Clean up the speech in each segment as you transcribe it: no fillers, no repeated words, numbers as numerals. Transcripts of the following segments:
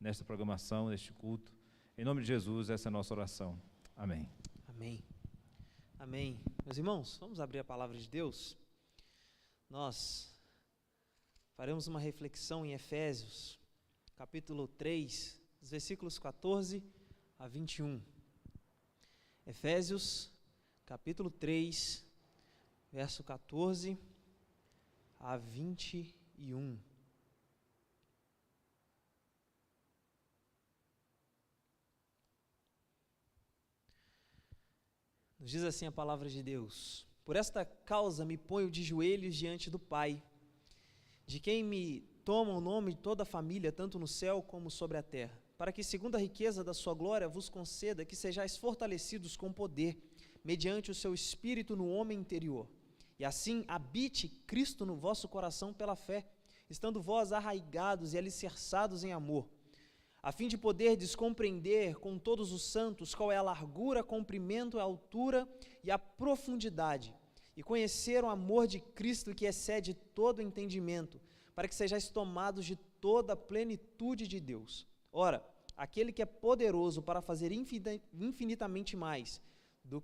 nesta programação, neste culto. Em nome de Jesus, essa é a nossa oração. Amém. Amém. Amém. Meus irmãos, vamos abrir a palavra de Deus. Nós faremos uma reflexão em Efésios, capítulo 3, dos versículos 14 a 21. Efésios, capítulo 3, verso 14 a 21. Nos diz assim a palavra de Deus: por esta causa me ponho de joelhos diante do Pai, de quem me toma o nome toda a família, tanto no céu como sobre a terra, para que, segundo a riqueza da sua glória, vos conceda que sejais fortalecidos com poder, mediante o seu Espírito no homem interior, e assim habite Cristo no vosso coração pela fé, estando vós arraigados e alicerçados em amor, a fim de poderdes compreender com todos os santos qual é a largura, comprimento, a altura e a profundidade, e conhecer o amor de Cristo que excede todo entendimento, para que sejais tomados de toda a plenitude de Deus. Ora, aquele que é poderoso para fazer infinitamente mais do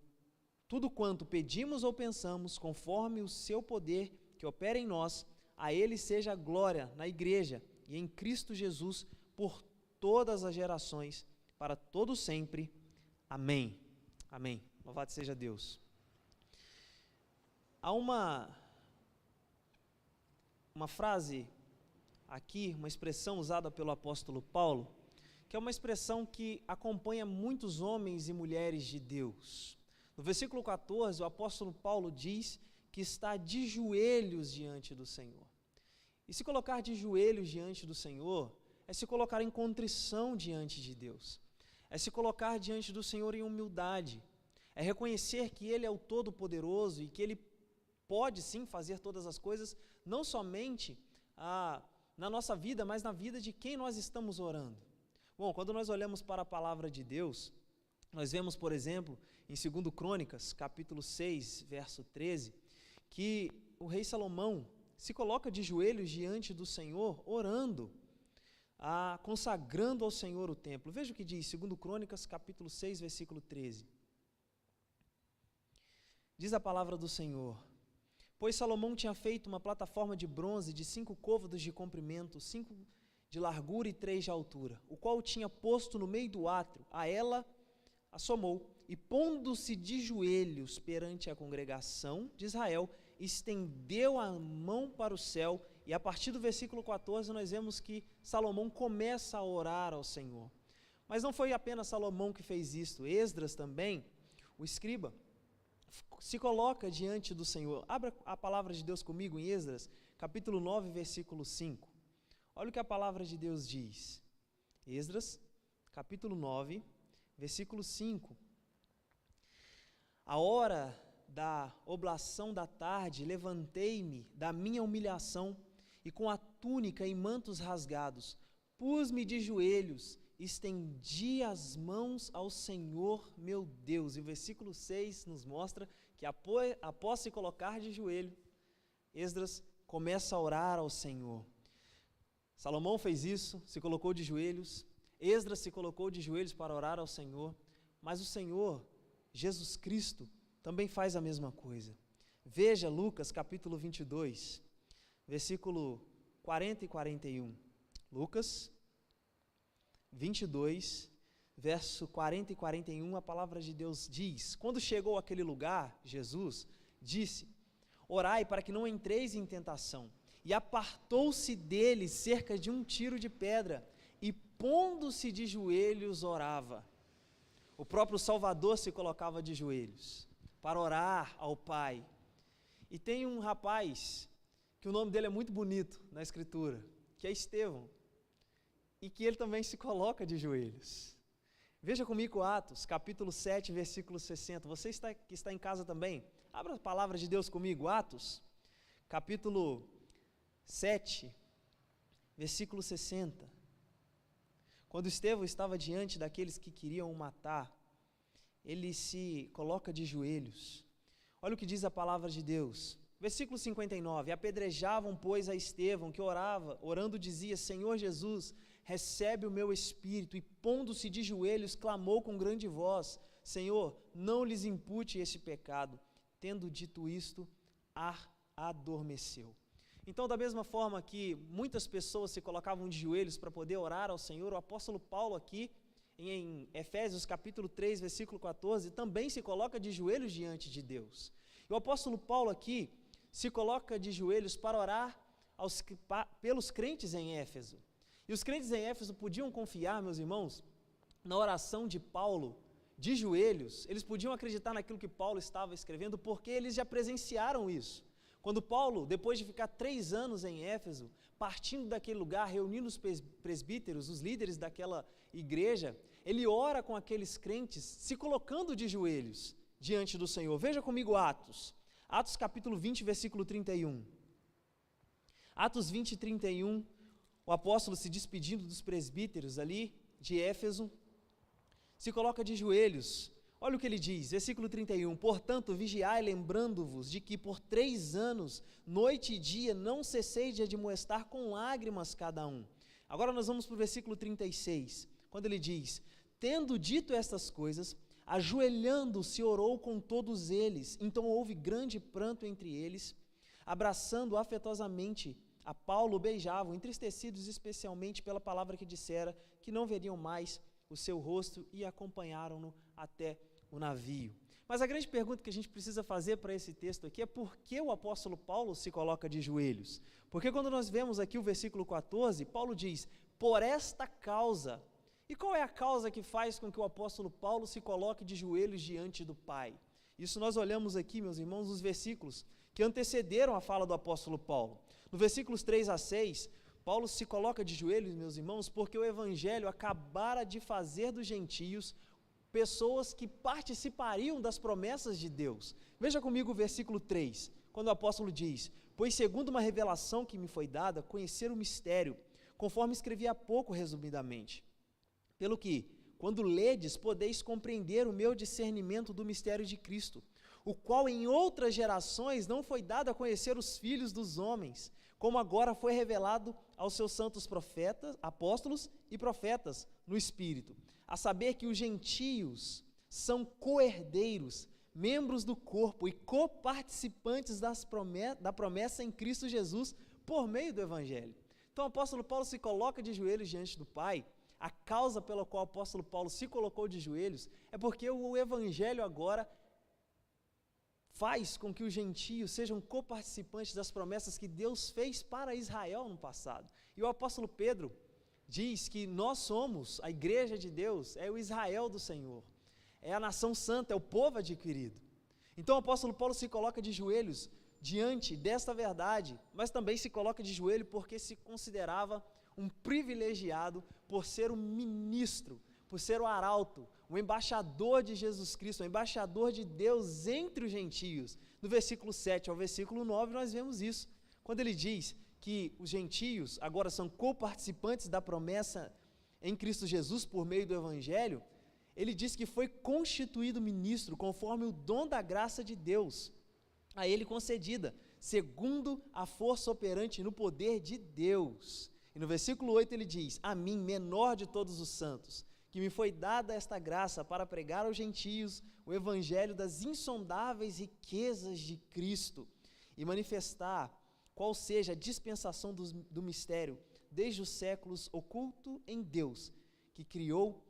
tudo quanto pedimos ou pensamos, conforme o seu poder que opera em nós, a ele seja a glória na igreja e em Cristo Jesus por todas as gerações, para todo sempre. Amém. Amém. Louvado seja Deus. Há uma frase aqui, uma expressão usada pelo apóstolo Paulo, que é uma expressão que acompanha muitos homens e mulheres de Deus. No versículo 14, o apóstolo Paulo diz que está de joelhos diante do Senhor. E se colocar de joelhos diante do Senhor é se colocar em contrição diante de Deus, é se colocar diante do Senhor em humildade, é reconhecer que Ele é o Todo-Poderoso e que Ele pode sim fazer todas as coisas, não somente na nossa vida, mas na vida de quem nós estamos orando. Bom, quando nós olhamos para a palavra de Deus, nós vemos, por exemplo, em 2 Crônicas, capítulo 6, verso 13, que o rei Salomão se coloca de joelhos diante do Senhor, orando, consagrando ao Senhor o templo. Veja o que diz 2 Crônicas, capítulo 6, versículo 13. Diz a palavra do Senhor: pois Salomão tinha feito uma plataforma de bronze de 5 côvados de comprimento, 5 de largura e 3 de altura, o qual tinha posto no meio do átrio. A ela assomou, e pondo-se de joelhos perante a congregação de Israel, estendeu a mão para o céu, e a partir do versículo 14 nós vemos que Salomão começa a orar ao Senhor. Mas não foi apenas Salomão que fez isto, Esdras também, o escriba, se coloca diante do Senhor. Abra a palavra de Deus comigo em Esdras, capítulo 9, versículo 5. Olha o que a palavra de Deus diz. Esdras, capítulo 9, versículo 5. A hora da oblação da tarde, levantei-me da minha humilhação, e com a túnica e mantos rasgados, pus-me de joelhos, estendi as mãos ao Senhor meu Deus. E o versículo 6 nos mostra que após se colocar de joelho, Esdras começa a orar ao Senhor. Salomão fez isso, se colocou de joelhos, Esdras se colocou de joelhos para orar ao Senhor, mas o Senhor, Jesus Cristo, também faz a mesma coisa. Veja Lucas capítulo 22, versículo 40 e 41. Lucas 22, verso 40 e 41, a palavra de Deus diz: quando chegou àquele lugar, Jesus disse: orai para que não entreis em tentação. E apartou-se dele cerca de 1 tiro de pedra, e pondo-se de joelhos orava. O próprio Salvador se colocava de joelhos para orar ao Pai. E tem um rapaz, que o nome dele é muito bonito na Escritura, que é Estevão, e que ele também se coloca de joelhos. Veja comigo Atos, capítulo 7, versículo 60. Você que está em casa também, abra a palavra de Deus comigo, Atos, capítulo 7, versículo 60. Quando Estevão estava diante daqueles que queriam o matar, ele se coloca de joelhos. Olha o que diz a palavra de Deus. Versículo 59, apedrejavam, pois, a Estevão, que orava, orando dizia: Senhor Jesus, recebe o meu espírito, e pondo-se de joelhos, clamou com grande voz, Senhor, não lhes impute esse pecado. Tendo dito isto, adormeceu. Então, da mesma forma que muitas pessoas se colocavam de joelhos para poder orar ao Senhor, o apóstolo Paulo aqui, em Efésios capítulo 3, versículo 14, também se coloca de joelhos diante de Deus. E o apóstolo Paulo aqui se coloca de joelhos para orar pelos crentes em Éfeso. E os crentes em Éfeso podiam confiar, meus irmãos, na oração de Paulo de joelhos. Eles podiam acreditar naquilo que Paulo estava escrevendo, porque eles já presenciaram isso. Quando Paulo, depois de ficar 3 anos em Éfeso, partindo daquele lugar, reunindo os presbíteros, os líderes daquela igreja, ele ora com aqueles crentes, se colocando de joelhos diante do Senhor. Veja comigo Atos capítulo 20, versículo 31. Atos 20, 31, o apóstolo se despedindo dos presbíteros ali de Éfeso, se coloca de joelhos. Olha o que ele diz, versículo 31, portanto, vigiai, lembrando-vos de que por 3 anos, noite e dia, não cessei de admoestar com lágrimas cada um. Agora nós vamos para o versículo 36, quando ele diz, tendo dito estas coisas, ajoelhando-se orou com todos eles, então houve grande pranto entre eles, abraçando afetuosamente a Paulo, beijavam, entristecidos especialmente pela palavra que dissera, que não veriam mais o seu rosto, e acompanharam-no até o navio. Mas a grande pergunta que a gente precisa fazer para esse texto aqui é por que o apóstolo Paulo se coloca de joelhos? Porque quando nós vemos aqui o versículo 14, Paulo diz, por esta causa. E qual é a causa que faz com que o apóstolo Paulo se coloque de joelhos diante do Pai? Isso nós olhamos aqui, meus irmãos, nos versículos que antecederam a fala do apóstolo Paulo. No versículos 3 a 6, Paulo se coloca de joelhos, meus irmãos, porque o evangelho acabara de fazer dos gentios pessoas que participariam das promessas de Deus. Veja comigo o versículo 3, quando o apóstolo diz, pois segundo uma revelação que me foi dada, conhecer o mistério, conforme escrevi há pouco resumidamente, pelo que, quando ledes, podeis compreender o meu discernimento do mistério de Cristo, o qual em outras gerações não foi dado a conhecer os filhos dos homens, como agora foi revelado aos seus santos profetas, apóstolos e profetas no Espírito, a saber que os gentios são co-herdeiros, membros do corpo e coparticipantes da promessa em Cristo Jesus por meio do Evangelho. Então o apóstolo Paulo se coloca de joelhos diante do Pai. A causa pela qual o apóstolo Paulo se colocou de joelhos é porque o Evangelho agora faz com que os gentios sejam coparticipantes das promessas que Deus fez para Israel no passado. E o apóstolo Pedro diz que nós somos, a igreja de Deus, é o Israel do Senhor, é a nação santa, é o povo adquirido. Então o apóstolo Paulo se coloca de joelhos diante desta verdade, mas também se coloca de joelho porque se considerava um privilegiado por ser um ministro, por ser o arauto, o embaixador de Jesus Cristo, o embaixador de Deus entre os gentios. No versículo 7 ao versículo 9 nós vemos isso, quando ele diz que os gentios agora são coparticipantes da promessa em Cristo Jesus por meio do Evangelho. Ele diz que foi constituído ministro conforme o dom da graça de Deus a ele concedida, segundo a força operante no poder de Deus. E no versículo 8 ele diz, a mim, menor de todos os santos, que me foi dada esta graça para pregar aos gentios o evangelho das insondáveis riquezas de Cristo e manifestar qual seja a dispensação do mistério desde os séculos oculto em Deus, que criou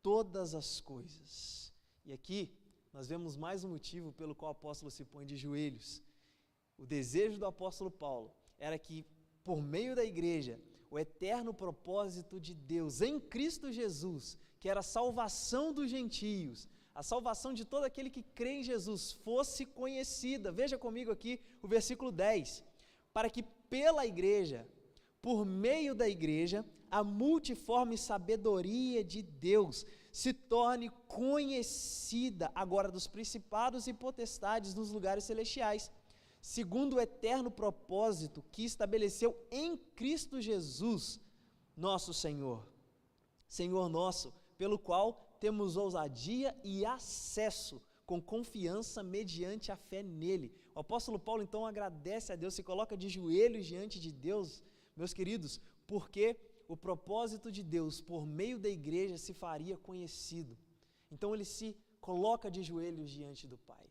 todas as coisas. E aqui nós vemos mais um motivo pelo qual o apóstolo se põe de joelhos. O desejo do apóstolo Paulo era que, por meio da igreja, o eterno propósito de Deus em Cristo Jesus, que era a salvação dos gentios, a salvação de todo aquele que crê em Jesus, fosse conhecida. Veja comigo aqui o versículo 10. Para que pela igreja, por meio da igreja, a multiforme sabedoria de Deus se torne conhecida agora dos principados e potestades nos lugares celestiais, segundo o eterno propósito que estabeleceu em Cristo Jesus, nosso Senhor. Senhor nosso, pelo qual temos ousadia e acesso com confiança mediante a fé nele. O apóstolo Paulo então agradece a Deus, se coloca de joelhos diante de Deus, meus queridos, porque o propósito de Deus por meio da igreja se faria conhecido. Então ele se coloca de joelhos diante do Pai.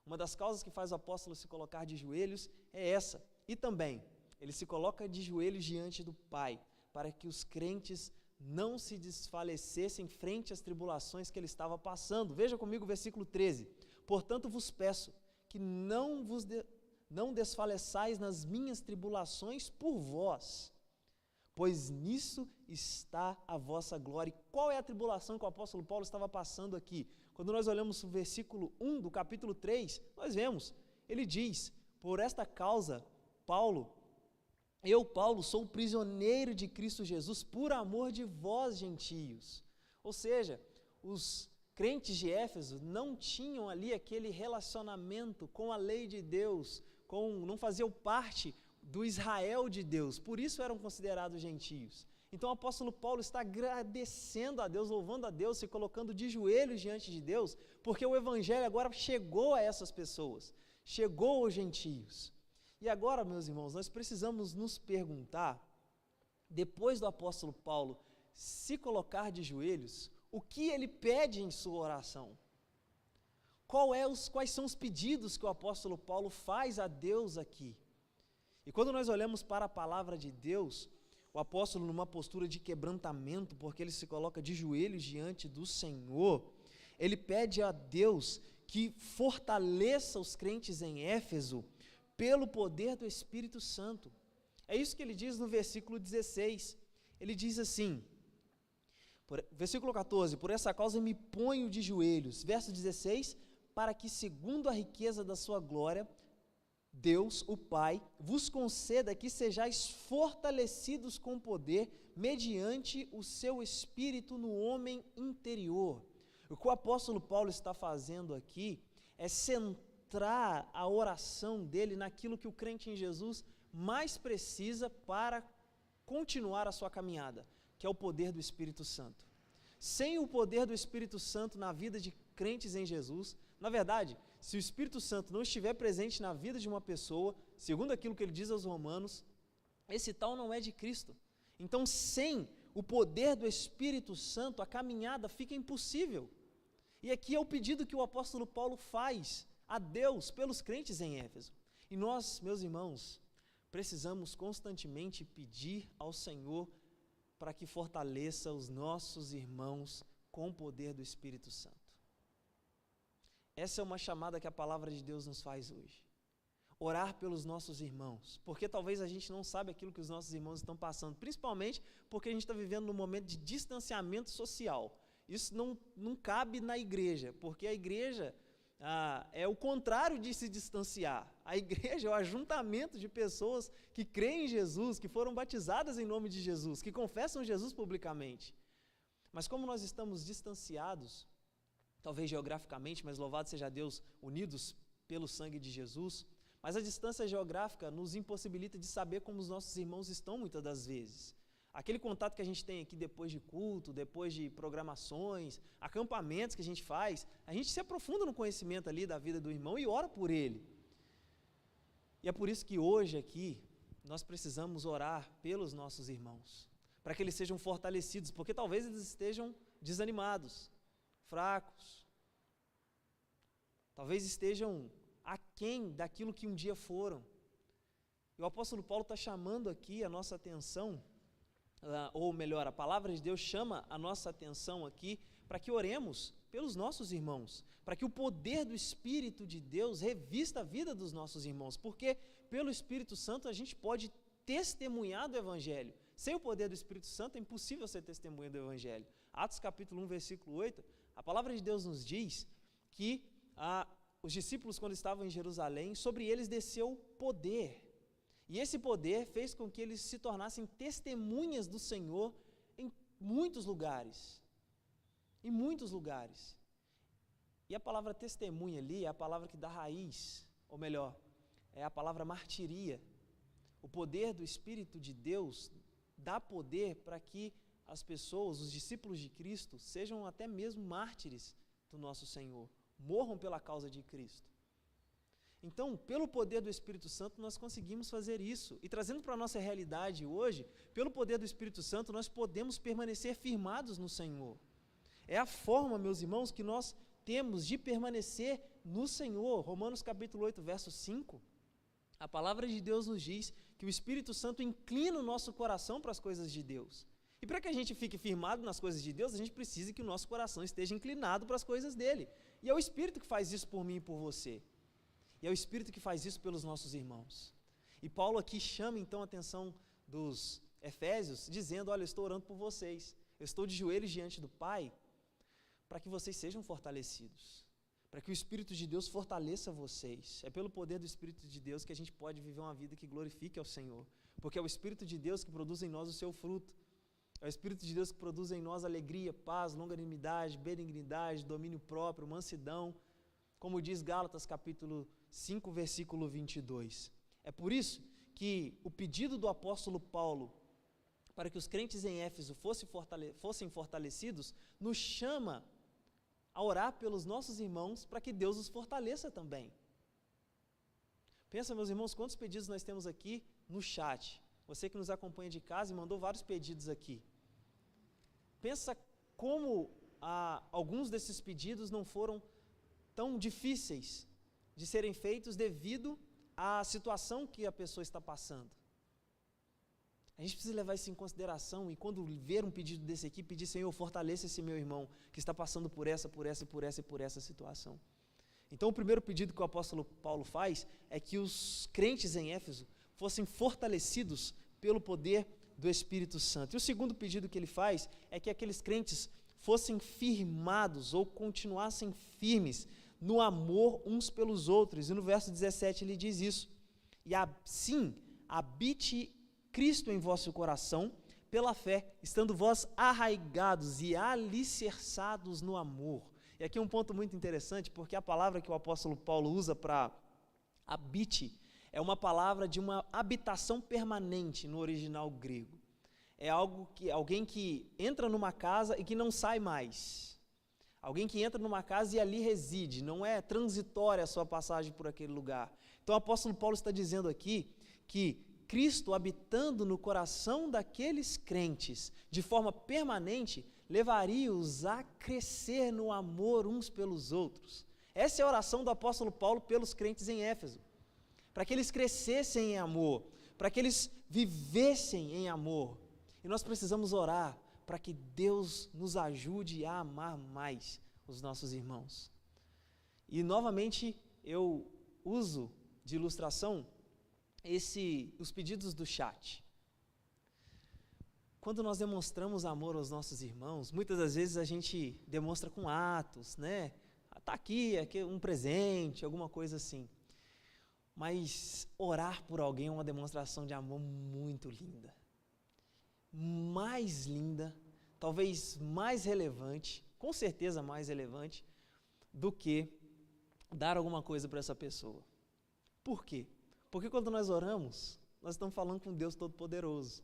Uma das causas que faz o apóstolo se colocar de joelhos é essa. E também, ele se coloca de joelhos diante do Pai, para que os crentes não se desfalecessem frente às tribulações que ele estava passando. Veja comigo o versículo 13. Portanto vos peço que não desfaleçais nas minhas tribulações por vós, pois nisso está a vossa glória. E qual é a tribulação que o apóstolo Paulo estava passando aqui? Quando nós olhamos o versículo 1 do capítulo 3, nós vemos, ele diz, por esta causa, Paulo, sou prisioneiro de Cristo Jesus, por amor de vós, gentios. Ou seja, os crentes de Éfeso não tinham ali aquele relacionamento com a lei de Deus, não faziam parte do Israel de Deus, por isso eram considerados gentios. Então o apóstolo Paulo está agradecendo a Deus, louvando a Deus, se colocando de joelhos diante de Deus, porque o evangelho agora chegou a essas pessoas, chegou aos gentios. E agora, meus irmãos, nós precisamos nos perguntar, depois do apóstolo Paulo se colocar de joelhos, o que ele pede em sua oração? Quais são os pedidos que o apóstolo Paulo faz a Deus aqui? E quando nós olhamos para a palavra de Deus, o apóstolo numa postura de quebrantamento, porque ele se coloca de joelhos diante do Senhor, ele pede a Deus que fortaleça os crentes em Éfeso pelo poder do Espírito Santo. É isso que ele diz no versículo 16. Ele diz assim, versículo 14, por essa causa me ponho de joelhos. Verso 16, para que segundo a riqueza da sua glória, Deus, o Pai, vos conceda que sejais fortalecidos com poder mediante o seu Espírito no homem interior. O que o apóstolo Paulo está fazendo aqui é centrar a oração dele naquilo que o crente em Jesus mais precisa para continuar a sua caminhada, que é o poder do Espírito Santo. Sem o poder do Espírito Santo na vida de crentes em Jesus, na verdade, se o Espírito Santo não estiver presente na vida de uma pessoa, segundo aquilo que ele diz aos Romanos, esse tal não é de Cristo. Então, sem o poder do Espírito Santo, a caminhada fica impossível. E aqui é o pedido que o apóstolo Paulo faz a Deus pelos crentes em Éfeso. E nós, meus irmãos, precisamos constantemente pedir ao Senhor para que fortaleça os nossos irmãos com o poder do Espírito Santo. Essa é uma chamada que a palavra de Deus nos faz hoje. Orar pelos nossos irmãos, porque talvez a gente não sabe aquilo que os nossos irmãos estão passando, principalmente porque a gente está vivendo num momento de distanciamento social. Isso não cabe na igreja, porque a igreja é o contrário de se distanciar. A igreja é o ajuntamento de pessoas que creem em Jesus, que foram batizadas em nome de Jesus, que confessam Jesus publicamente. Mas como nós estamos distanciados, talvez geograficamente, mas louvado seja Deus, unidos pelo sangue de Jesus, mas a distância geográfica nos impossibilita de saber como os nossos irmãos estão muitas das vezes. Aquele contato que a gente tem aqui depois de culto, depois de programações, acampamentos que a gente faz, a gente se aprofunda no conhecimento ali da vida do irmão e ora por ele. E é por isso que hoje aqui nós precisamos orar pelos nossos irmãos, para que eles sejam fortalecidos, porque talvez eles estejam desanimados, fracos, talvez estejam aquém daquilo que um dia foram. E o apóstolo Paulo está chamando aqui a nossa atenção, ou melhor, a palavra de Deus chama a nossa atenção aqui para que oremos pelos nossos irmãos, para que o poder do Espírito de Deus revista a vida dos nossos irmãos, porque pelo Espírito Santo a gente pode testemunhar do Evangelho. Sem o poder do Espírito Santo é impossível ser testemunha do Evangelho. Atos capítulo 1, versículo 8, a palavra de Deus nos diz que os discípulos, quando estavam em Jerusalém, sobre eles desceu poder. E esse poder fez com que eles se tornassem testemunhas do Senhor em muitos lugares. Em muitos lugares. E a palavra testemunha ali é a palavra que dá raiz, ou melhor, é a palavra martiria. O poder do Espírito de Deus dá poder para que as pessoas, os discípulos de Cristo, sejam até mesmo mártires do nosso Senhor, morram pela causa de Cristo. Então, pelo poder do Espírito Santo, nós conseguimos fazer isso. E trazendo para a nossa realidade hoje, pelo poder do Espírito Santo, nós podemos permanecer firmados no Senhor. É a forma, meus irmãos, que nós temos de permanecer no Senhor. Romanos capítulo 8, verso 5, a palavra de Deus nos diz que o Espírito Santo inclina o nosso coração para as coisas de Deus. E para que a gente fique firmado nas coisas de Deus, a gente precisa que o nosso coração esteja inclinado para as coisas dele. E é o Espírito que faz isso por mim e por você. E é o Espírito que faz isso pelos nossos irmãos. E Paulo aqui chama então a atenção dos Efésios, dizendo, olha, eu estou orando por vocês. Eu estou de joelhos diante do Pai para que vocês sejam fortalecidos. Para que o Espírito de Deus fortaleça vocês. É pelo poder do Espírito de Deus que a gente pode viver uma vida que glorifique ao Senhor. Porque é o Espírito de Deus que produz em nós o seu fruto. É o Espírito de Deus que produz em nós alegria, paz, longanimidade, benignidade, domínio próprio, mansidão. Como diz Gálatas capítulo 5, versículo 22. É por isso que o pedido do apóstolo Paulo para que os crentes em Éfeso fossem fortalecidos, nos chama a orar pelos nossos irmãos para que Deus os fortaleça também. Pensa, meus irmãos, quantos pedidos nós temos aqui no chat. Você que nos acompanha de casa e mandou vários pedidos aqui. Pensa como alguns desses pedidos não foram tão difíceis de serem feitos devido à situação que a pessoa está passando. A gente precisa levar isso em consideração e quando ver um pedido desse aqui, pedir, Senhor, fortaleça esse meu irmão que está passando por essa situação. Então o primeiro pedido que o apóstolo Paulo faz é que os crentes em Éfeso fossem fortalecidos pelo poder do Espírito Santo. E o segundo pedido que ele faz é que aqueles crentes fossem firmados ou continuassem firmes no amor uns pelos outros. E no verso 17 ele diz isso. E assim habite Cristo em vosso coração, pela fé, estando vós arraigados e alicerçados no amor. E aqui é um ponto muito interessante, porque a palavra que o apóstolo Paulo usa para habite é uma palavra de uma habitação permanente no original grego. É alguém que entra numa casa e que não sai mais. Alguém que entra numa casa e ali reside, não é transitória a sua passagem por aquele lugar. Então o apóstolo Paulo está dizendo aqui que Cristo habitando no coração daqueles crentes de forma permanente, levaria-os a crescer no amor uns pelos outros. Essa é a oração do apóstolo Paulo pelos crentes em Éfeso, para que eles crescessem em amor, para que eles vivessem em amor. E nós precisamos orar para que Deus nos ajude a amar mais os nossos irmãos. E novamente eu uso de ilustração os pedidos do chat. Quando nós demonstramos amor aos nossos irmãos, muitas das vezes a gente demonstra com atos, né? Tá aqui um presente, alguma coisa assim. Mas orar por alguém é uma demonstração de amor muito linda. Mais linda, talvez mais relevante, com certeza mais relevante, do que dar alguma coisa para essa pessoa. Por quê? Porque quando nós oramos, nós estamos falando com Deus Todo-Poderoso.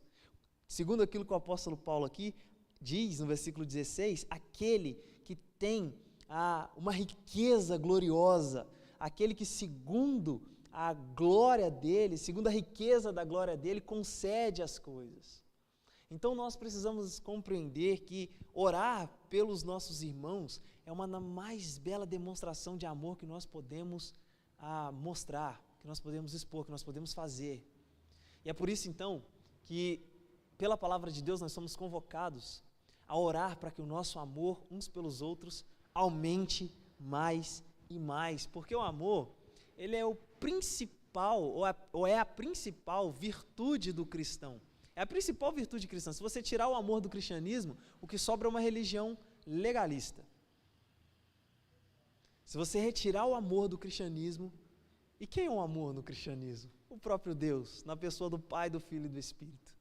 Segundo aquilo que o apóstolo Paulo aqui diz no versículo 16, aquele que tem uma riqueza gloriosa, aquele que segundo a glória dele, segundo a riqueza da glória dele, concede as coisas. Então nós precisamos compreender que orar pelos nossos irmãos é uma da mais bela demonstração de amor que nós podemos mostrar, que nós podemos expor, que nós podemos fazer. E é por isso então que pela palavra de Deus nós somos convocados a orar para que o nosso amor uns pelos outros aumente mais e mais, porque o amor, ele é o principal, ou é a principal virtude do cristão. É a principal virtude cristã. Se você tirar o amor do cristianismo, o que sobra é uma religião legalista. Se você retirar o amor do cristianismo, e quem é o amor no cristianismo? O próprio Deus, na pessoa do Pai, do Filho e do Espírito.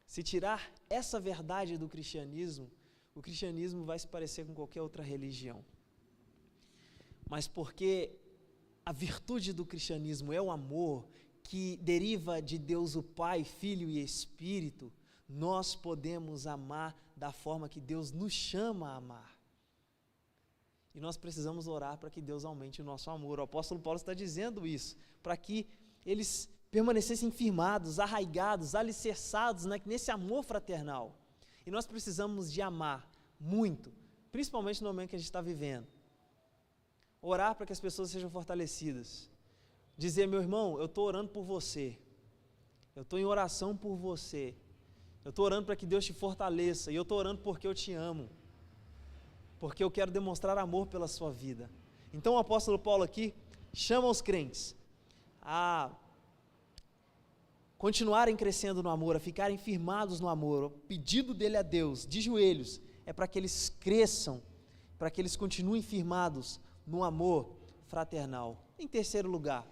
Se tirar essa verdade do cristianismo, o cristianismo vai se parecer com qualquer outra religião. Mas porque a virtude do cristianismo é o amor que deriva de Deus o Pai, Filho e Espírito, nós podemos amar da forma que Deus nos chama a amar. E nós precisamos orar para que Deus aumente o nosso amor. O apóstolo Paulo está dizendo isso, para que eles permanecessem firmados, arraigados, alicerçados nesse amor fraternal. E nós precisamos de amar muito, principalmente no momento que a gente está vivendo. Orar para que as pessoas sejam fortalecidas. Dizer, meu irmão, eu estou orando por você. Eu estou em oração por você. Eu estou orando para que Deus te fortaleça. E eu estou orando porque eu te amo. Porque eu quero demonstrar amor pela sua vida. Então o apóstolo Paulo aqui chama os crentes a continuarem crescendo no amor, a ficarem firmados no amor. O pedido dele a Deus, de joelhos, é para que eles cresçam, para que eles continuem firmados no amor fraternal. Em terceiro lugar,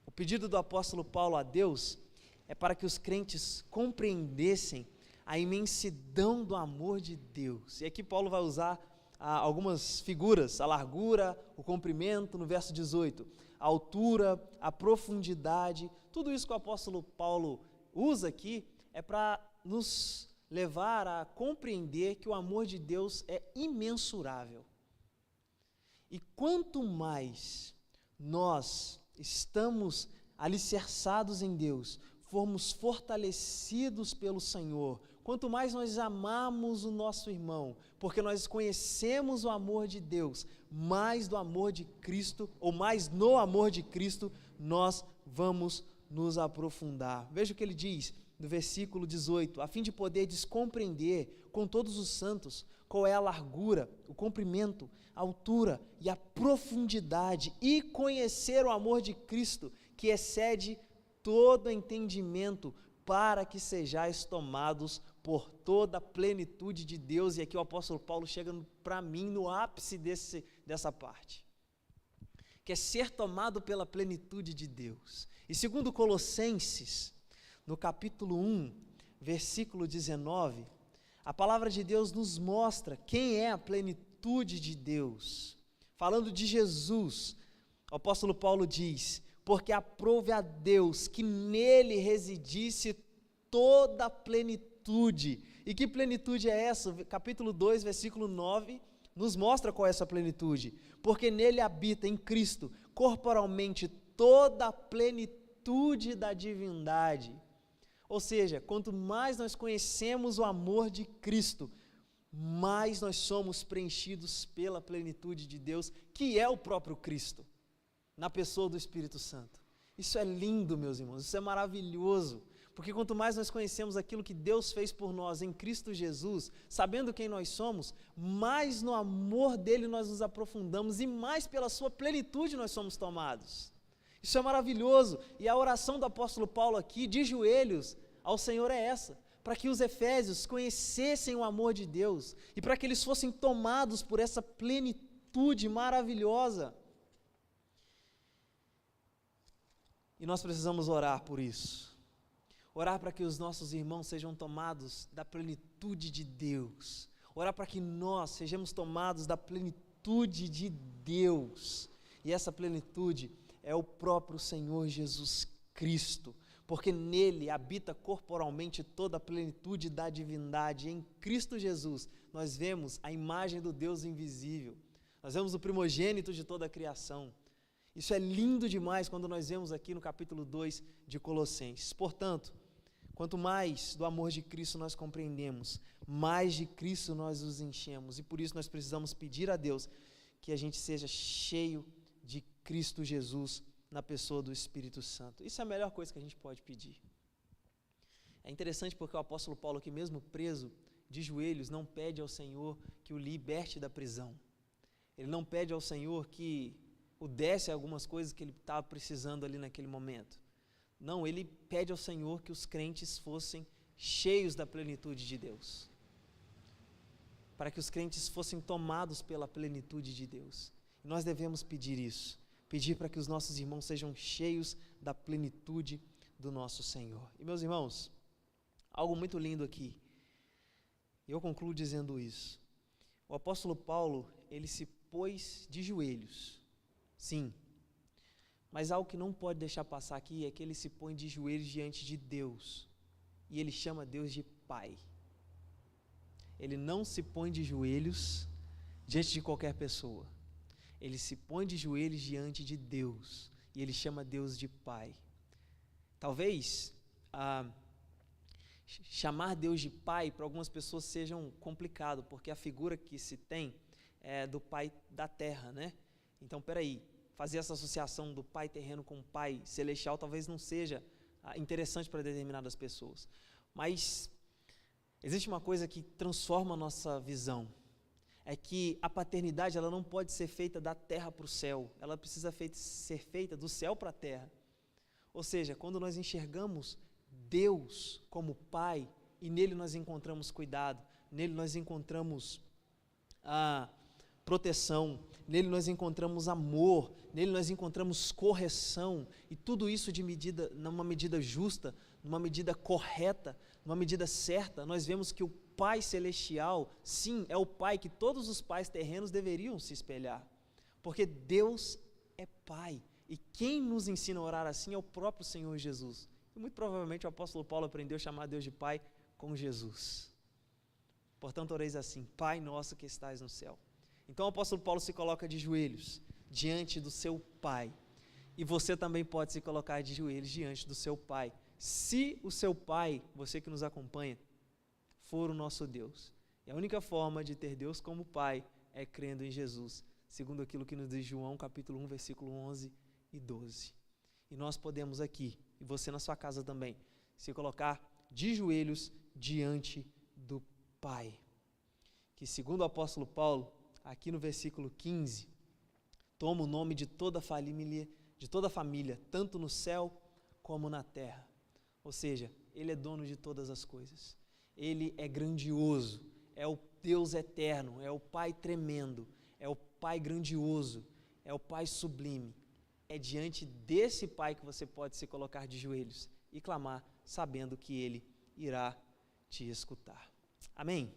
o pedido do apóstolo Paulo a Deus é para que os crentes compreendessem a imensidão do amor de Deus. E aqui Paulo vai usar algumas figuras, a largura, o comprimento, no verso 18, a altura, a profundidade. Tudo isso que o apóstolo Paulo usa aqui é para nos levar a compreender que o amor de Deus é imensurável. E quanto mais nós estamos alicerçados em Deus, formos fortalecidos pelo Senhor, quanto mais nós amamos o nosso irmão, porque nós conhecemos o amor de Deus, mais do amor de Cristo, ou mais no amor de Cristo, nós vamos nos aprofundar. Veja o que ele diz no versículo 18, a fim de poderdes compreender com todos os santos qual é a largura, o comprimento, a altura e a profundidade, e conhecer o amor de Cristo, que excede todo entendimento, para que sejais tomados por toda a plenitude de Deus. E aqui o apóstolo Paulo chega para mim no ápice dessa parte, que é ser tomado pela plenitude de Deus. E segundo Colossenses, no capítulo 1, versículo 19, a palavra de Deus nos mostra quem é a plenitude de Deus. Falando de Jesus, o apóstolo Paulo diz, porque aprove a Deus que nele residisse toda a plenitude. E que plenitude é essa? Capítulo 2, versículo 9, nos mostra qual é essa plenitude. Porque nele habita, em Cristo, corporalmente, toda a plenitude da divindade. Ou seja, quanto mais nós conhecemos o amor de Cristo, mais nós somos preenchidos pela plenitude de Deus, que é o próprio Cristo, na pessoa do Espírito Santo. Isso é lindo, meus irmãos, isso é maravilhoso, porque quanto mais nós conhecemos aquilo que Deus fez por nós em Cristo Jesus, sabendo quem nós somos, mais no amor dele nós nos aprofundamos e mais pela sua plenitude nós somos tomados. Isso é maravilhoso, e a oração do apóstolo Paulo aqui, de joelhos ao Senhor, é essa, para que os efésios conhecessem o amor de Deus, e para que eles fossem tomados por essa plenitude maravilhosa. E nós precisamos orar por isso, orar para que os nossos irmãos sejam tomados da plenitude de Deus, orar para que nós sejamos tomados da plenitude de Deus, e essa plenitude é o próprio Senhor Jesus Cristo, porque nele habita corporalmente toda a plenitude da divindade. Em Cristo Jesus nós vemos a imagem do Deus invisível, nós vemos o primogênito de toda a criação. Isso é lindo demais quando nós vemos aqui no capítulo 2 de Colossenses. Portanto, quanto mais do amor de Cristo nós compreendemos, mais de Cristo nós nos enchemos, e por isso nós precisamos pedir a Deus que a gente seja cheio de Cristo Jesus na pessoa do Espírito Santo. Isso é a melhor coisa que a gente pode pedir. É interessante porque o apóstolo Paulo aqui mesmo preso de joelhos não pede ao Senhor que o liberte da prisão. Ele não pede ao Senhor que o desse algumas coisas que ele estava precisando ali naquele momento. Não, ele pede ao Senhor que os crentes fossem cheios da plenitude de Deus, para que os crentes fossem tomados pela plenitude de Deus. E nós devemos pedir isso, pedir para que os nossos irmãos sejam cheios da plenitude do nosso Senhor. E meus irmãos, algo muito lindo aqui, e eu concluo dizendo isso. O apóstolo Paulo, ele se pôs de joelhos, sim, mas algo que não pode deixar passar aqui é que ele se põe de joelhos diante de Deus, e ele chama Deus de Pai. Ele não se põe de joelhos diante de qualquer pessoa. Ele se põe de joelhos diante de Deus e ele chama Deus de Pai. Talvez chamar Deus de Pai para algumas pessoas seja complicado, porque a figura que se tem é do Pai da terra, né? Então, peraí, fazer essa associação do Pai terreno com o Pai celestial talvez não seja interessante para determinadas pessoas. Mas existe uma coisa que transforma a nossa visão. É que a paternidade ela não pode ser feita da terra para o céu. Ela precisa ser feita do céu para a terra. Ou seja, quando nós enxergamos Deus como Pai, e nele nós encontramos cuidado, nele nós encontramos proteção, nele nós encontramos amor, nele nós encontramos correção, e tudo isso numa medida justa, numa medida correta, numa medida certa. Nós vemos que o Pai Celestial, sim, é o Pai que todos os pais terrenos deveriam se espelhar, porque Deus é Pai, e quem nos ensina a orar assim é o próprio Senhor Jesus. E muito provavelmente o apóstolo Paulo aprendeu a chamar Deus de Pai com Jesus. Portanto, oreis assim: Pai nosso que estais no céu. Então o apóstolo Paulo se coloca de joelhos diante do seu Pai, e você também pode se colocar de joelhos diante do seu Pai, se o seu Pai, você que nos acompanha, for o nosso Deus. E a única forma de ter Deus como Pai é crendo em Jesus, segundo aquilo que nos diz João capítulo 1, versículo 11 e 12. E nós podemos aqui, e você na sua casa também, se colocar de joelhos diante do Pai, que segundo o apóstolo Paulo, aqui no versículo 15, toma o nome de toda a família, tanto no céu como na terra. Ou seja, Ele é dono de todas as coisas. Ele é grandioso, é o Deus eterno, é o Pai tremendo, é o Pai grandioso, é o Pai sublime. É diante desse Pai que você pode se colocar de joelhos e clamar, sabendo que Ele irá te escutar. Amém?